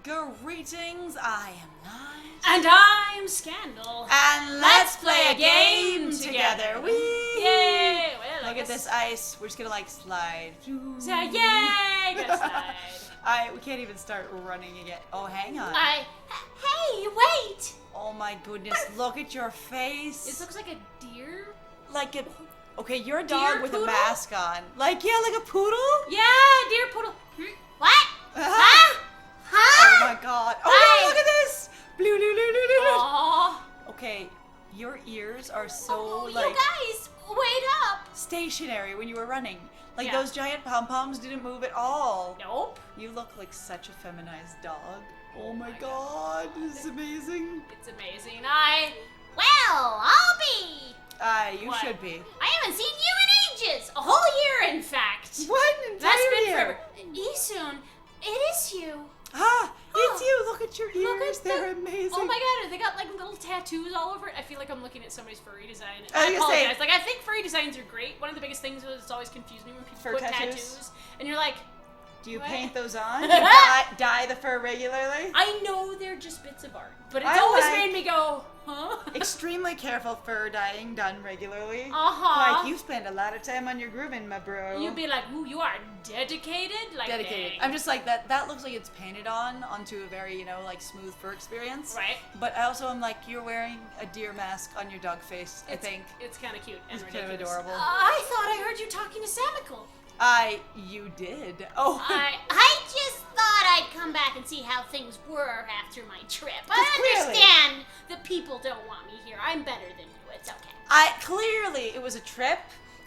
Greetings, I am Light. And I'm Scandal. And let's play a game together. Whee! Yay! Well, Look at this ice. We're just gonna like slide. So, yay! Go slide. We can't even start running again. Oh, hang on. Hey, wait! Oh my goodness, look at your face. This looks like a deer. Like a... Okay, you're a dog Deer with poodle? a mask on. Like a poodle? Yeah, deer poodle. What? Huh? Huh? Oh my god. Oh no, look at this! Blue, blue, blue, blue, blue. Aww. Okay, your ears are so Oh, like... you guys, wait up. stationary when you were running. Like Yeah. those giant pom-poms didn't move at all. Nope. You look like such a feminized dog. Oh my god, this is amazing. It's amazing. I'll be. You What? should be. I haven't seen you in ages. A whole year, in fact. What? An entire That's been year? forever. Easoon, it is you. Ah, it's Oh. you. Look at your Look ears. at They're amazing. Oh my god, they got like little tattoos all over it. I feel like I'm looking at somebody's furry design. I I was gonna say- apologize. Like, I think furry designs are great. One of the biggest things that's always confused me when people Fur put tattoos? and you're like, Do you What? paint those on? Do you dye the fur regularly? I know they're just bits of art, but it's I always like- made me go, huh? Extremely careful fur dyeing done regularly. Uh-huh. Like, you spend a lot of time on your grooming, my bro. You'd be like, ooh, you are dedicated? Like, Dedicated. dang. I'm just like that looks like it's painted onto a very, like smooth fur experience. Right. But I also am like, you're wearing a deer mask on your dog face, I think. It's kind of cute and It's kind of ridiculous. adorable. I thought I heard you talking to Samical. You did. Oh. I just thought I'd come back and see how things were after my trip. I Clearly. understand the people don't want me here. I'm better than you. It's okay. Clearly it was a trip,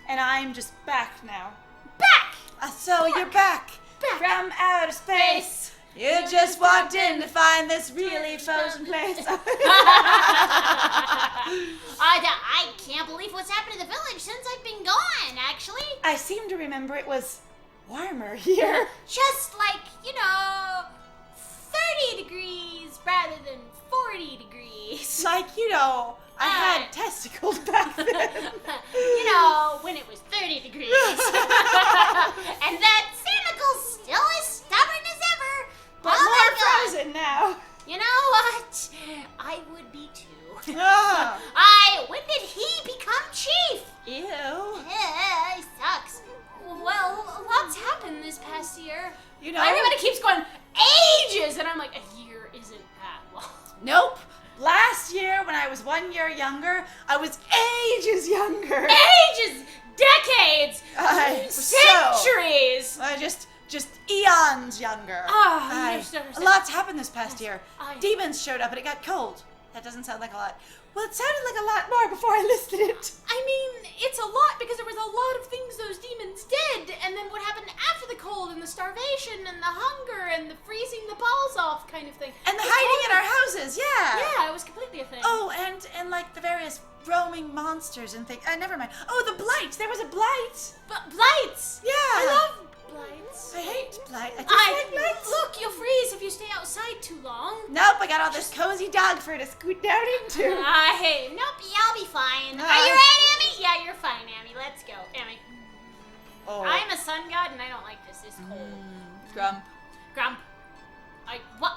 and I'm just back now. Back! So you're back. Back. From outer space. You just walked in to find this really frozen place. I can't believe what's happened to the village since I've been gone, actually. I seem to remember it was warmer here. Just like, 30 degrees rather than 40 degrees. Like, I had testicles back then. When it was 30 degrees. And that Santicle's still as stubborn as ever. But Oh my more God. frozen now. You know what? I would be too. Ah. When did he become chief? Ew. Yeah, he sucks. Well, lots happened this past year. Everybody Everybody keeps going, ages! And I'm like, a year isn't that long. Nope. Last year, when I was 1 year younger, I was ages younger. Ages! Decades! So- Centuries! Just eons younger. You're so A lot's happened this past year. I- Demons showed up and it got cold. That doesn't sound like a lot. Well, it sounded like a lot more before I listed it. I mean, it's a lot because there was a lot of things those demons did, and then what happened after the cold, and the starvation, and the hunger, and the freezing the balls off kind of thing. And the It's hiding in totally- our houses, yeah. Yeah, it was completely a thing. Oh, and like the various roaming monsters and things. Never mind. Oh, the blight. There was a blight. But blights! Yeah. I love blights. I hate blight. I dislike blights. Look, you'll freeze if you stay outside too long. Nope, I got all this cozy dog fur to scoot down into. Nope, I'll be fine. Uh, Are you right, Amy? Yeah, you're fine, Amy. Let's go. Amy. Oh. I'm a sun god and I don't like this. It's cold. Grump. Grump.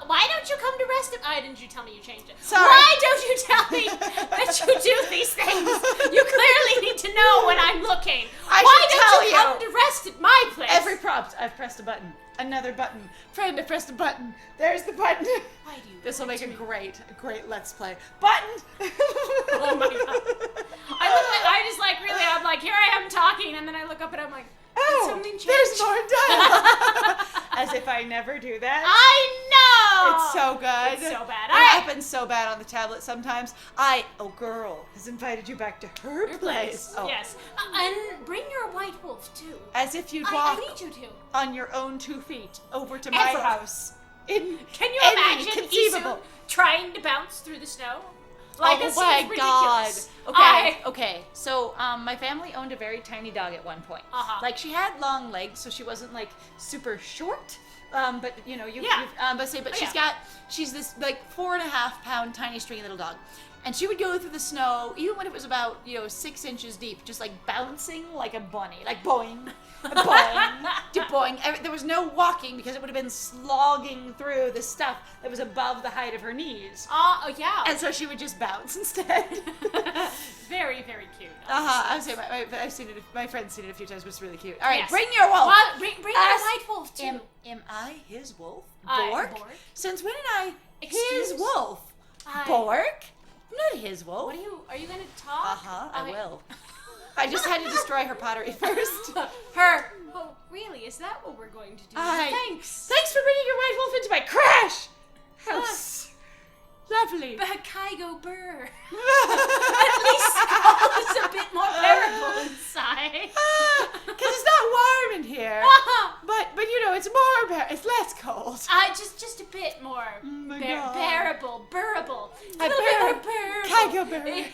Why don't you come to rest? Didn't you tell me you changed it? Sorry. Why don't you tell me that you do these things? You clearly need to know when I'm looking. I Why should don't tell you you. come to rest at my place? Every prompt, I've pressed a button. Another button. Friend, I pressed a button. There's the button. Why do you? This will lie make to a me? great Let's Play. Button! Oh my god. I'm like, here I am talking, and then I look up and I'm like, did something change? There's more dialogue. As if I never do that. I know! It's so good. It's so bad. It All right. happens so bad on the tablet sometimes. Girl has invited you back to her Your place. Oh. Yes. And bring your white wolf, too. As if you'd I walk need you to. on your own 2 feet over to my Ever. house. In Can you any imagine conceivable. Isu trying to bounce through the snow? Like, oh this my seems god. ridiculous. Okay. So, my family owned a very tiny dog at one point. Uh-huh. Like, she had long legs, so she wasn't like super short. But Yeah. she's this like 4.5 pound tiny stringy little dog. And she would go through the snow, even when it was about, 6 inches deep, just like bouncing like a bunny, like boing, boing, boing. There was no walking because it would have been slogging through the stuff that was above the height of her knees. Oh, yeah. And so she would just bounce instead. Very, very cute. I would say I've seen it. My friend's seen it a few times, but it's really cute. All right, Yes. bring your wolf. Bring your white wolf too. Am I his wolf? Bork? Bork? Since when did I Excuse? his wolf? I- Bork? Not his wolf. Are you gonna talk? I will. I just had to destroy her pottery first. Oh, really? Is that what we're going to do? Thanks. Thanks for bringing your white wolf into my crash house. Lovely. Kygo Burr. At least Skull is a bit more bearable inside. Because it's not warm in here. But it's more it's less cold. Just a bit more my God. bearable, burrable. I bear- Kygo Burr. It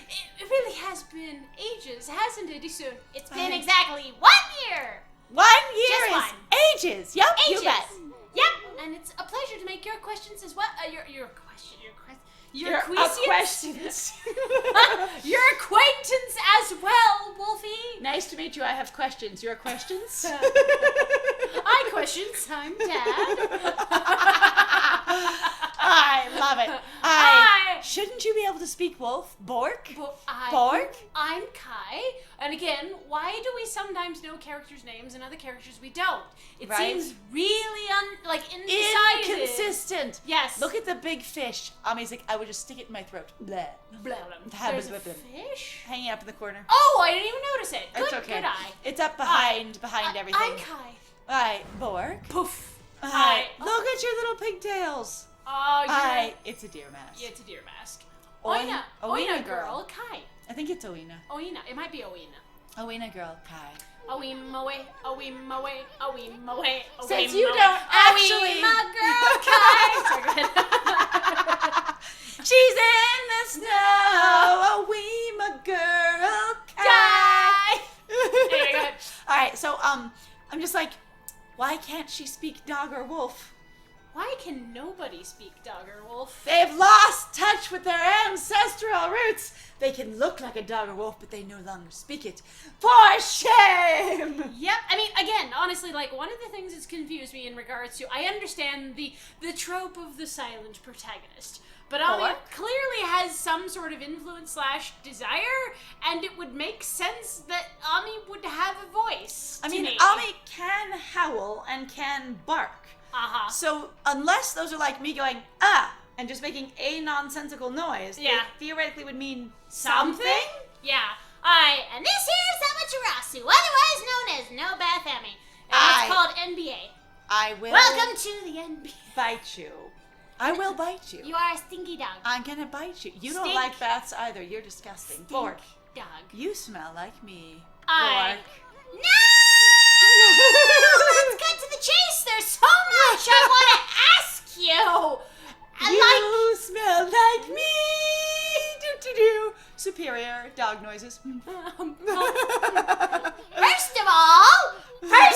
really has been ages, hasn't it? Soon. It's been I- exactly 1 year. 1 year Just is one. ages. Yep, Ages. you bet. Yep, and it's a pleasure to make your questions as well. Your questions. your acquaintance as well, Wolfie. Nice to meet you. I have questions. Your questions? I questions. I'm Dad. I love it. Shouldn't you be able to speak wolf? Bork? Bork? I'm Kai. And again, why do we sometimes know characters' names and other characters we don't? It Right. seems really indecisive. Inconsistent. Yes. Look at the big fish. Ami's like, I would just stick it in my throat. Bleh. There's a fish? Hanging up in the corner. Oh, I didn't even notice it. It's okay. Good eye. It's up behind everything. I'm Kai. Hi, Bork. Poof. Hi. Look at your little pigtails. Oh, Hi. It's a deer mask. Yeah, it's a deer mask. Oina Oina girl. girl, Kai. I think it's Oina. Oina. It might be Oina. Oina girl, Kai. Oimawe, Oimawe, Oimawe, Since you don't actually... Oima girl, Kai. Sorry, go ahead. She's in the snow, a wee my girl, Kai. Anyway, go ahead. All right, so I'm just like, why can't she speak dog or wolf? Why can nobody speak dog or wolf? They've lost touch with their ancestral roots. They can look like a dog or wolf, but they no longer speak it. For shame! Yep. I mean, again, honestly, like, one of the things that's confused me in regards to, I understand the trope of the silent protagonist, but Ami clearly has some sort of influence / desire, and it would make sense that Ami would have a voice. I mean, me. Ami can howl and can bark. Uh-huh. So unless those are like me going, and just making a nonsensical noise, Yeah. it theoretically would mean Something? Yeah. And this here is Amaterasu, otherwise known as No Bath Emmy. And it's called NBA. I will Welcome to the NBA. bite you. I will bite you. You are a stinky dog. I'm gonna bite you. You don't Stink. like baths either. You're disgusting. Bork, Dog. you smell like me. I- Bork. No! Let's get to the chase. There's so much I want to ask you. You smell like me. Do. Superior dog noises. First of all, about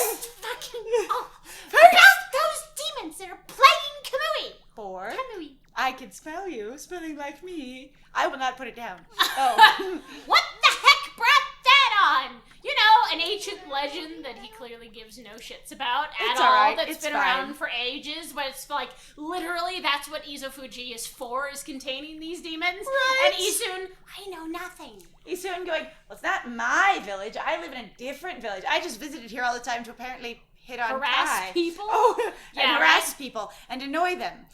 those demons that are plaguing Kamui. Bork, Kamui. I can smell you smelling like me. I will not put it down. Oh. What the heck brought that on? You know, an ancient legend that he clearly gives no shits about at It's all. alright, That's it's been fine. around for ages, but it's like literally that's what Izofuji is for, is containing these demons. Right. And Isun, I know nothing. He's soon going, well, it's not my village. I live in a different village. I just visited here all the time to apparently hit on Harass Kai. people? Oh, Yeah, and harass right? people and annoy them.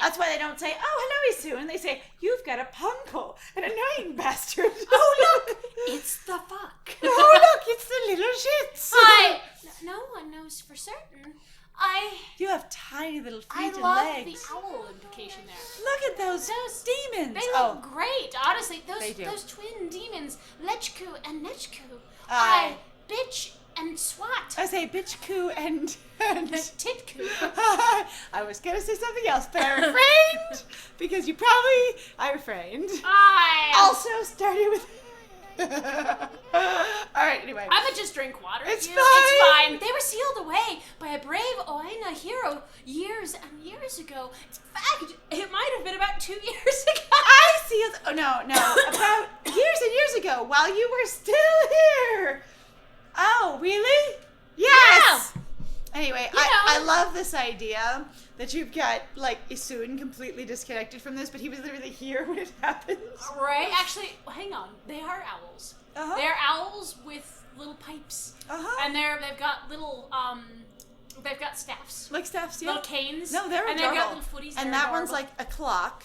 That's why they don't say, oh, hello, Isun. They say, you've got a punko, an annoying bastard. Oh, look! It's the fuck. Oh, look, it's the little shits. No one knows for certain. You have tiny little feet I and love legs. the owl implication there. Look at those demons. They look great, honestly. They do. Those twin demons, Lechku and Nechku. Aye. Bitch and swat. I say bitch coo and Titku. I was gonna say something else, but I refrained because I refrained. Also started with. All right. Anyway, I'ma just drink water. It's It's fine. fine. They were sealed away by a brave Oina hero years and years ago. In fact, it might have been about 2 years ago. I seals. Oh, no. About years and years ago, while you were still here. Oh, really? Yes! Yeah. Anyway, I love this idea that you've got, like, Isun completely disconnected from this, but he was literally here when it happened. Right? Actually, hang on. They are owls. Uh-huh. They're owls with little pipes. Uh-huh. And they've got little, they've got staffs. Like staffs, yeah. Little canes. No, they're and adorable. They've got little footies. And that one's like a clock.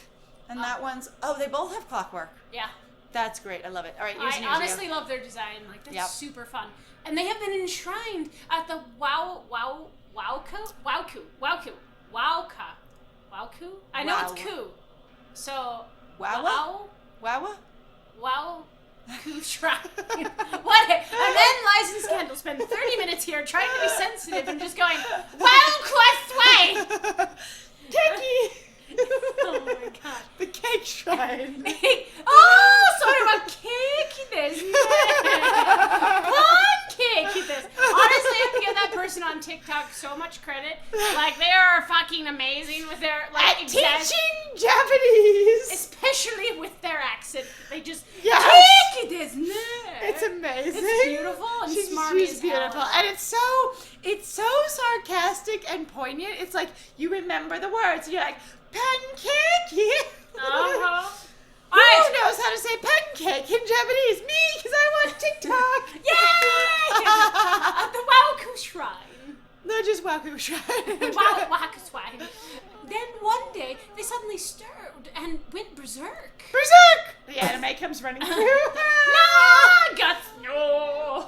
And that one's, they both have clockwork. Yeah. That's great. I love it. All right, I honestly love their design. Like, that's super fun. And they have been enshrined at the Wowku? I know it's Ku. So, Wawa? Wowku Shrine. What? And then License Candle spend 30 minutes here trying to be sensitive and just going, Wowku Way! Keki! Oh my god. The cake shrine. Sort of a cakiness. Fun cakiness. Honestly, I give that person on TikTok so much credit. Like, they are fucking amazing with their, like, teaching Japanese. Especially with their accent. They just, cakiness. It's amazing. It's beautiful and smarmy She's as beautiful. hell. And it's so sarcastic and poignant. It's like, you remember the words. And you're like, pancake. Uh-huh. Who knows how to say pancake in Japanese? Me, because I want TikTok. Yay! At the Wowku Shrine. No, just Wowku Shrine. Wowku Shrine. Then one day, they suddenly stirred and went berserk. Berserk! The anime comes running through. No! Guts, no!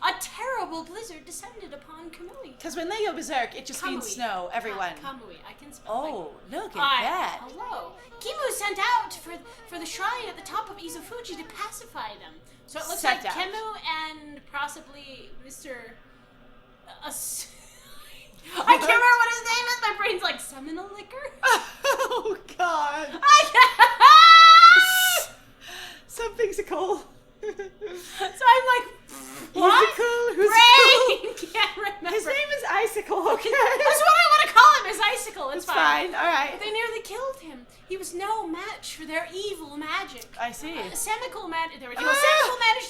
A terrible blizzard descended upon Kamui. Because when they go berserk, it just means snow, everyone. Kamui, I can spell. Oh, look at that. Hello. Kimu sent out for the shrine at the top of Izufuji to pacify them. So it looks like Kemu and possibly Mr. I can't remember what his name is. My brain's like seminal liquor. Oh God. Something's a coal. So I'm like, what? Who's Brain can't remember. His name is Icicle. Okay. That's what I want to call him. Is Icicle. It's fine. All right. But they nearly killed him. He was no match for their evil magic. I see. Semical managed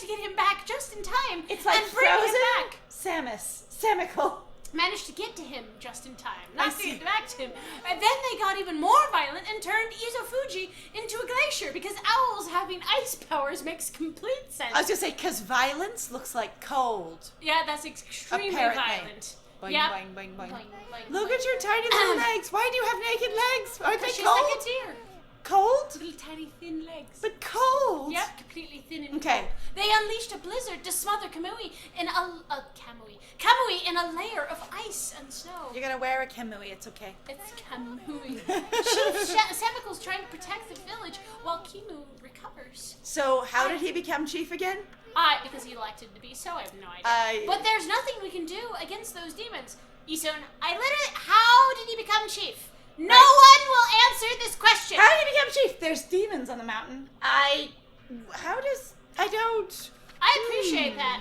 to get him back just in time. It's like and bring him back. Semical. Managed to get to him just in time. Not to get back to him. And then they got even more violent and turned Izufuji into a glacier because owls having ice powers makes complete sense. I was going to say, because violence looks like cold. Yeah, that's extremely violent. Boing, yeah. boing, boing, boing. Boing, boing, Look boing. at your tiny little legs. Why do you have naked legs? Aren't they She's cold? like a deer. Cold? Little tiny thin legs. But cold. Yep, completely thin and okay. cold. They unleashed a blizzard to smother Kamui in Kamui in a layer of ice and snow. You're gonna wear a Kamui, it's okay. It's Kamui. Chief Semical's trying to protect the village while Kimu recovers. So how did he become chief again? Because he elected to be, so I have no idea. But there's nothing we can do against those demons. Isun, how did he become chief? No one will answer this question. How did he become chief? There's demons on the mountain. I appreciate that.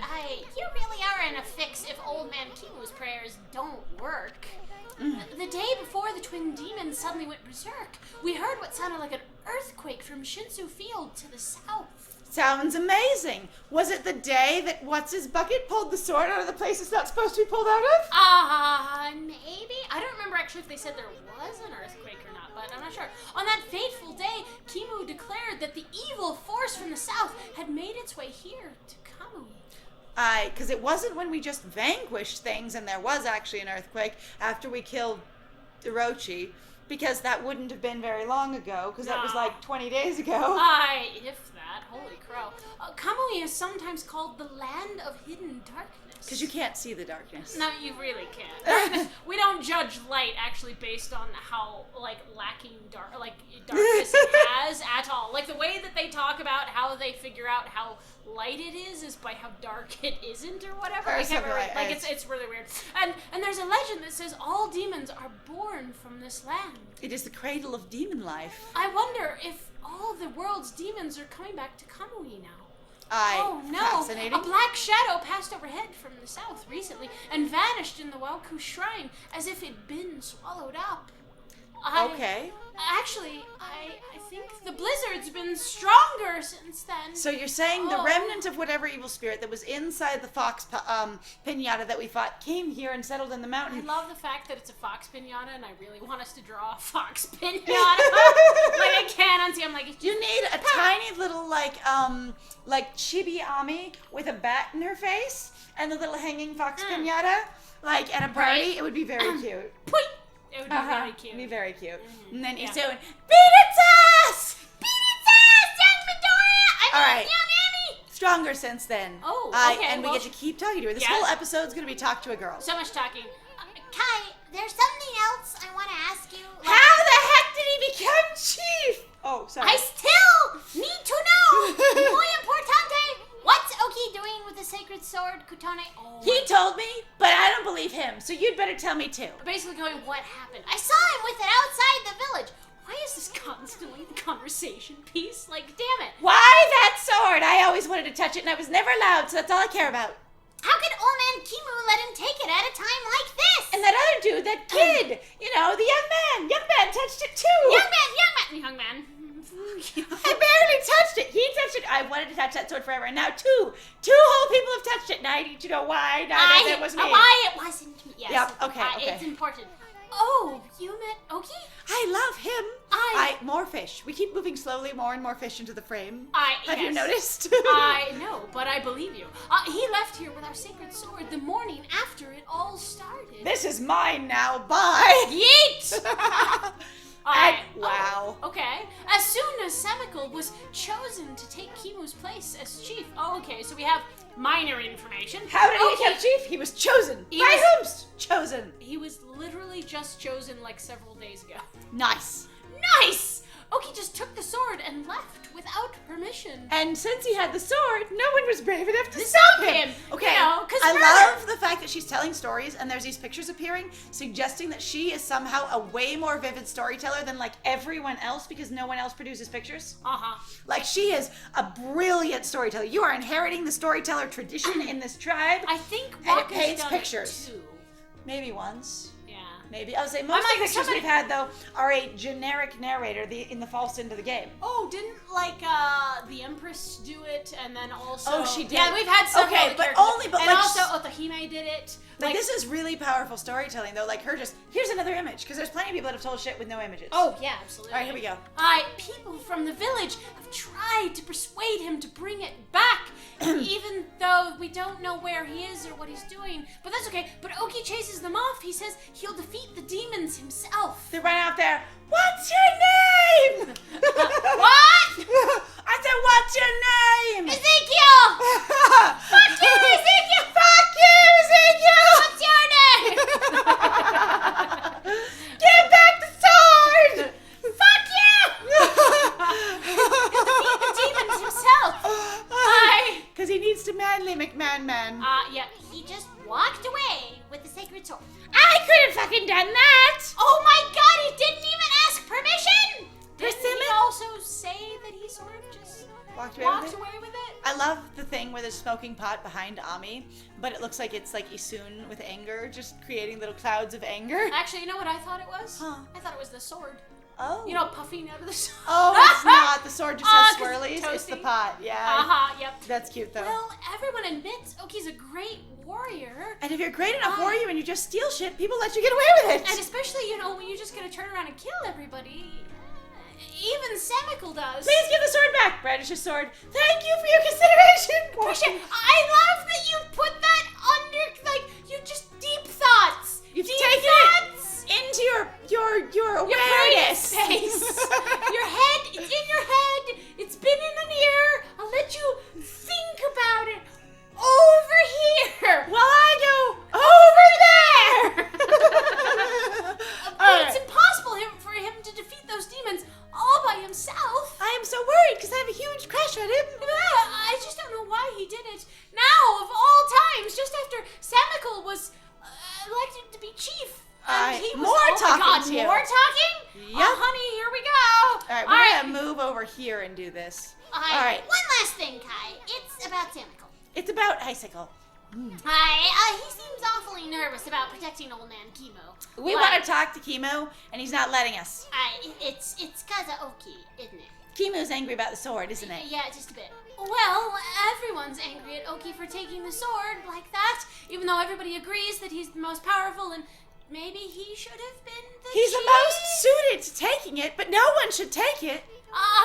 You really are in a fix if old man Kimu's prayers don't work. The day before the twin demons suddenly went berserk, we heard what sounded like an earthquake from Shinsu Field to the south. Sounds amazing. Was it the day that What's-His-Bucket pulled the sword out of the place it's not supposed to be pulled out of? Maybe. I don't remember actually if they said there was an earthquake or not, but I'm not sure. On that fateful day, Kimu declared that the evil force from the south had made its way here to Kamui. Because it wasn't when we just vanquished things and there was actually an earthquake after we killed Orochi, because that wouldn't have been very long ago, because that was like 20 days ago. If that. Holy crow. Kamui is sometimes called the land of hidden darkness. Because you can't see the darkness. No, you really can't. We don't judge light actually based on how, lacking darkness it has at all. Like, the way that they talk about how they figure out how light it is by how dark it isn't or whatever. Or I can't remember. something It's really weird. And there's a legend that says all demons are born from this land. It is the cradle of demon life. I wonder if all the world's demons are coming back to Kamui now. Oh no! Fascinating. A black shadow passed overhead from the south recently and vanished in the Wowku Shrine as if it'd been swallowed up. Okay. Actually, I think the blizzard's been stronger since then. So you're saying the remnant of whatever evil spirit that was inside the fox pinata that we fought came here and settled in the I mountain? love the fact that it's a fox pinata, and I really want us to draw a fox pinata. Like, I can't unsee. I'm like, You need a tiny little, like chibi Ami with a bat in her face and a little hanging fox pinata, like at a party. Right. It would be very cute. Poi! It would be very cute. It'd be very cute. Mm-hmm. And then he's Yeah. doing, beat its ass! Beat its ass, young Midoriya! All right. Young Amy! Stronger since then. Oh, okay, And we well- get to keep talking to her. This Yes. whole episode's going to be talk to a girl. So much talking. Kai, there's something else I want to ask you. How the heck did he become chief? Oh, sorry. I still need to know. Muy importante. What's Oki doing with the sacred sword, Kutone? Oh, He told me, but I don't believe him, so you'd better tell me too. Basically going, what happened? I saw him with it outside the village. Why is this constantly the conversation piece? Like, damn it. Why that sword? I always wanted to touch it and I was never allowed, so that's all I care about. How could old man Kimu let him take it at a time like this? And that other dude, that kid, you know, the young man touched it too. Young man. I barely touched it. He touched it. I wanted to touch that sword forever, and now two whole people have touched it, and I need to know why. That was me. Why it wasn't me. Yes. Yep, okay. It's important. Oh, you met Oki? I love him. More fish. We keep moving slowly, more and more fish into the frame. Have you Yes. noticed? I know, but I believe you. He left here with our sacred sword the morning after it all started. This is mine now. Bye. Yeet! Wow. Okay. As soon as Semical was chosen to take Kimu's place as chief. Oh, okay, so we have minor information. How did he Oki- become chief? He was chosen. He By was- whom? Chosen. He was literally just chosen like several days ago. Nice. Nice! Oki just took the sword and left without permission. And since he had the sword, no one was brave enough to stop him. Okay, You know, 'cause I murder. love the fact that she's telling stories and there's these pictures appearing, suggesting that she is somehow a way more vivid storyteller than like everyone else because no one else produces pictures. Uh-huh. Like she is a brilliant storyteller. You are inheriting the storyteller tradition in this tribe. I think And it Waka's paints done pictures. it too. Maybe once. Yeah. Maybe. I would say most of like, the pictures somebody- we've had though are a generic narrator in the false into the game. Oh, didn't like the Empress do it, and then also Oh, she did. Yeah, we've had several. Okay, other but characters. only- but and like- also Otohime did it. Like this is really powerful storytelling though. Like her just here's another image because there's plenty of people that have told shit with no images. Oh yeah, absolutely. All right, here we go. People from the village have tried to persuade him to bring it back, even though we don't know where he is or what he's doing. But that's okay. But Oki chases them off. He says he'll defeat the demons himself. They ran out there. What's your name? What? I said, what's your name? Ezekiel! Fuck you, Ezekiel! Fuck you, Ezekiel! What's your name? Give back the sword! Fuck Defeat the demons himself. Because he needs to manly McMahon man. Yeah. He just walked away with the sacred sword. I could have fucking done that! Oh my god, he didn't even ask permission! Didn't he Persimmon? also say that he sort of just Walked away walked with it? away with it? I love the thing where there's smoking pot behind Ami, but it looks like it's like Isun with anger, just creating little clouds of anger. Actually, you know what I thought it was? Huh. I thought it was the sword. Oh. You know, puffing out of the sword. Oh, it's not. The sword just has 'cause swirlies. it's It's the toasty. pot. Yeah. Uh-huh, yep. That's cute though. Well, everyone admits Oki's a great warrior. And if you're great enough warrior and you just steal shit, people let you get away with it. And especially, you know, when you're just gonna turn around and kill everybody. Even Semical does. Please give the sword back. Brandish's sword. Thank you for your consideration. Appreciate- I love that you put that under, like, you just deep thoughts. You've deep taken thoughts. it into your Your awareness. brain space. Your head, it's in your head. It's been in an ear. I'll let you think about it over here. While I go over there. But it's impossible for him to defeat those demons all by himself. I am so worried because I have a huge crush on him. I just don't know why he did it. Now, of all times, just after Semical was elected to be chief. And he was, more oh talking my God, to you. more talking? Yep. Oh, honey, here we go. All right, we're gonna move over here and do this. All right. One last thing, Kai. It's about Samical. It's about Icicle. He seems awfully nervous about protecting old man Chemo. We want to talk to Chemo, and he's not letting us. It's cause of Oki, isn't it? Chemo's angry about the sword, isn't it? Yeah, just a bit. Well, everyone's angry at Oki for taking the sword like that, even though everybody agrees that he's the most powerful and maybe he should have been the He's chief. the most suited to taking it, but no one should take it.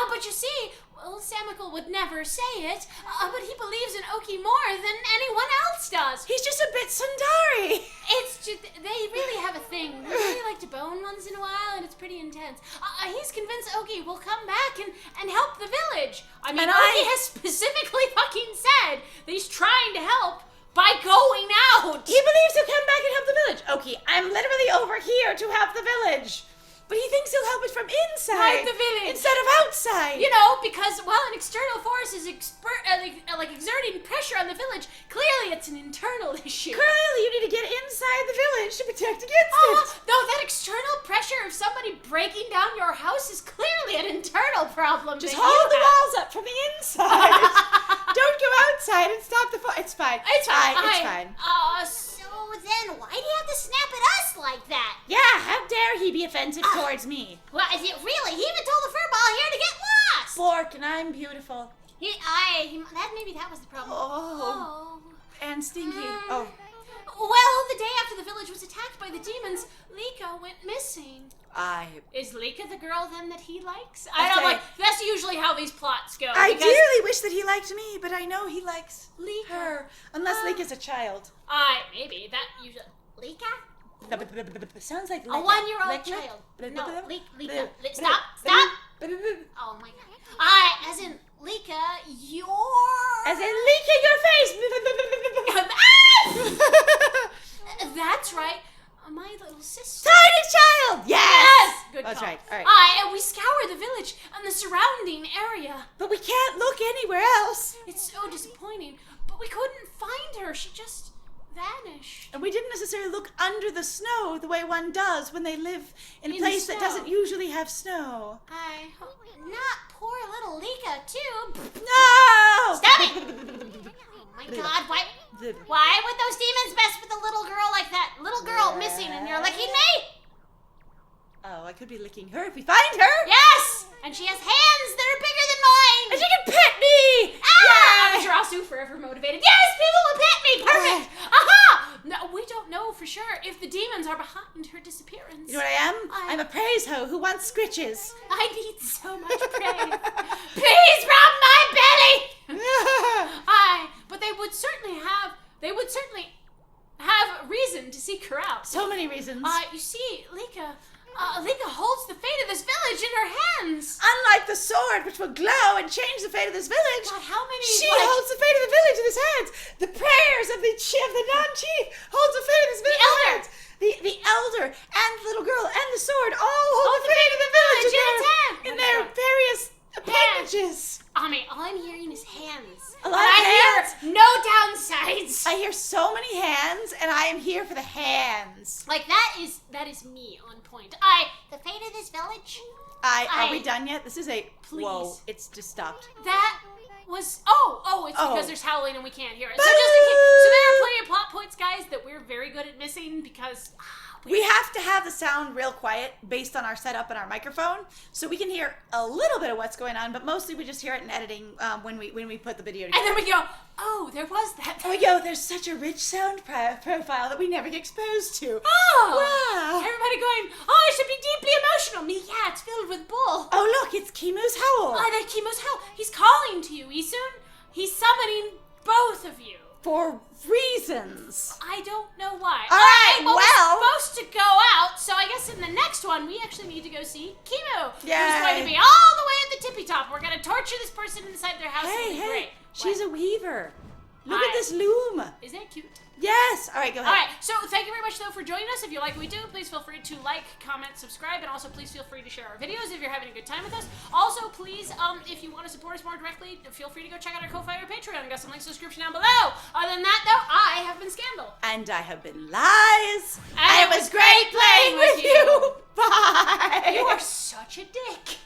But you see, well, Samical would never say it, but he believes in Oki more than anyone else does. He's just a bit Sundari. It's just, they really have a thing. They really like to bone once in a while, and it's pretty intense. He's convinced Oki will come back and help the village. I mean, Oki has specifically fucking said that he's trying to help by going out. He believes he'll come back and help the village. Okay, I'm literally over here to help the village. But he thinks he'll help us from inside the village. instead of outside. You know, because while an external force is exerting pressure on the village, clearly it's an internal issue. Clearly, you need to get inside the village to protect against it. Though that external pressure of somebody breaking down your house is clearly an internal problem. Just hold the walls up from the inside. Don't go outside and stop the It's fine. It's fine. It's fine. So then why do you have to snap at us like that? Yeah, how dare he be offensive towards me? Well, is it really? He even told the furball here to get lost. Fork, and I'm beautiful. Maybe that was the problem. Oh. And stinky. Oh. Well, the day after the village was attacked by the demons, Lika went missing. Is Lika the girl then that he likes? I don't like. That's usually how these plots go. I dearly wish that he liked me, but I know he likes Lika. her. Unless Lika's a child. Maybe that usually. Lika? Sounds like A 1-year-old child. No, Lika. Stop! Oh my god. As in, Lika, As in Lika your face! That's right. My little sister. Tiny child! Yes! Good That's call. right. All right. And we scour the village and the surrounding area. But we can't look anywhere else. It's so disappointing, but we couldn't find her. She just vanished. And we didn't necessarily look under the snow the way one does when they live in a place that doesn't usually have snow. I hope not. Poor little Lika, too. No! Stop it! Oh my god, why would those demons mess with a little girl like that? Little girl missing and you're licking me? Oh, I could be licking her if we find her. Yes! And she has hands that are bigger than mine! And she can pet me! Ah! I'm sure also forever motivated. Yes, people will pet me! Perfect! Aha! No, we don't know for sure if the demons are behind her disappearance. You know what I am? I'm a praise hoe who wants scritches. I need so much praise. Please rub my belly! But they would certainly have reason to seek her out. So many reasons. You see, Lika holds the fate of this village in her hands. Unlike the sword, which will glow and change the fate of this village, God, how many? she holds the fate of the village in his hands. The prayers of the non-chief holds the fate of this village in his hands. The elder and the little girl and the sword all hold the fate of the village in their various appendages. I mean, all I'm hearing is hands. A lot of hands. I hear no downsides. I hear so many hands, and I am here for the hands. Like that is me on point. The fate of this village. Are we done yet? This is a please. Whoa! It's just stopped. That was it's because there's howling and we can't hear it. So Boo! just in case, so there are plenty of plot points, guys, that we're very good at missing because We have to have the sound real quiet based on our setup and our microphone, so we can hear a little bit of what's going on, but mostly we just hear it in editing when we put the video together. and then we go, oh, there was that. And we go, there's such a rich sound profile that we never get exposed to. Oh, Wow. everybody going, oh, it should be deeply emotional. Me, yeah, it's filled with bull. Oh, look, it's Kimu's howl. That Chemo's hell. He's calling to you, Isun. He's summoning both of you. For reasons. I don't know why. All right, well, well. we're supposed to go out, so I guess in the next one, we actually need to go see Chemo. Yay. Who's going to be all the way at the tippy top. We're going to torture this person inside their house. It'll be great. She's What? a weaver. Look Hi. at this loom. Isn't that cute? Yes. All right, go ahead. All right, so thank you very much, though, for joining us. If you like what we do, please feel free to like, comment, subscribe, and also please feel free to share our videos if you're having a good time with us. Also, please, if you want to support us more directly, feel free to go check out our Ko-Fi or Patreon. We've got some links in the description down below. Other than that, though, I have been Scandal. And I have been Lies. And it was great playing with you. Bye. You are such a dick.